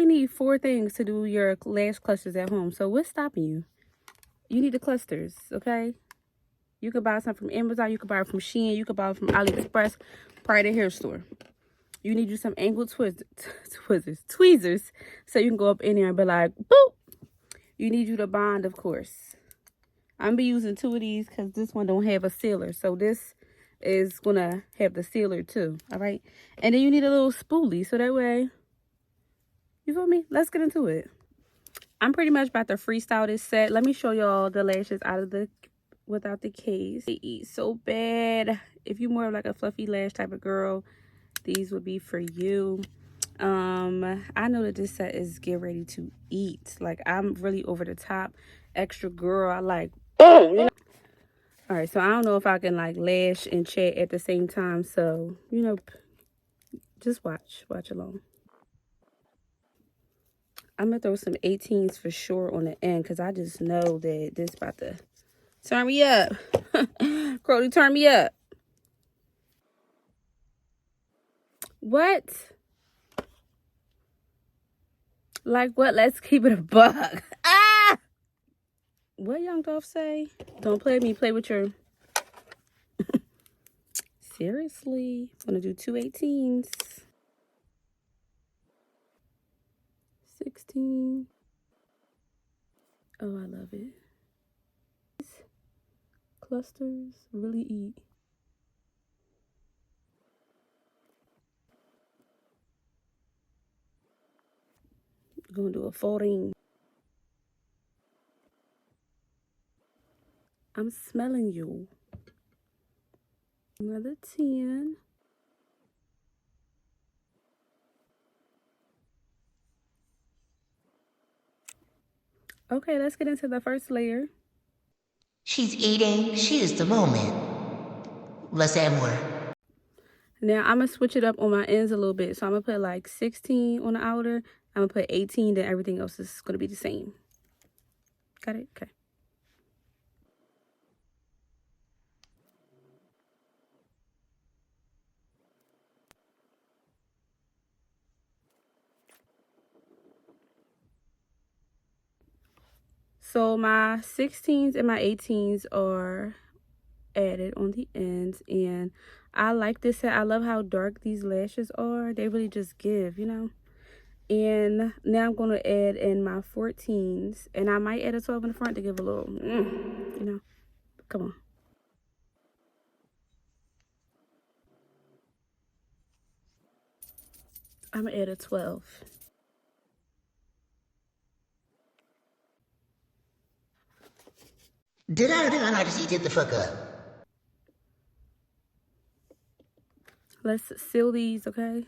only need 4 things to do your lash clusters at home. So what's stopping you? You need the clusters, okay? You could buy some from Amazon. You could buy it from Shein. You could buy it from AliExpress. Probably the hair store. You need you some angled tweezers. So you can go up in there and be like, boop. You need you to bond, of course. I'm going to be using 2 of these because this one don't have a sealer. So this is going to have the sealer too. All right. And then you need a little spoolie. So that way, you feel me? Let's get into it. I'm pretty much about to freestyle this set. Let me show y'all the lashes without the case. They eat so bad. If you're more of like a fluffy lash type of girl, these would be for you. I know that this set is get ready to eat. Like, I'm really over the top extra girl. I like, boom, you know? All right, so I don't know if I can like lash and chat at the same time. So, you know, just watch along. I'm gonna throw some 18s for sure on the end because I just know that this about to turn me up. Crowley, turn me up. What? Like what? Let's keep it a buck. Ah! What Young Dolph say? Don't play with me, play with your... Seriously? I'm gonna do 2 18s. 16. Oh, I love it. Clusters really eat. Gonna do a 14. I'm smelling you. Another 10. Okay, let's get into the first layer. She's eating. She is the moment. Let's add more. Now, I'm going to switch it up on my ends a little bit. So, I'm going to put like 16 on the outer. I'm going to put 18, then everything else is going to be the same. Got it? Okay. So, my 16s and my 18s are added on the ends. And I like this set. I love how dark these lashes are. They really just give, you know. And now I'm going to add in my 14s. And I might add a 12 in the front to give a little, you know. Come on. I'm going to add a 12. Did I just eat the fuck up? Let's seal these, okay?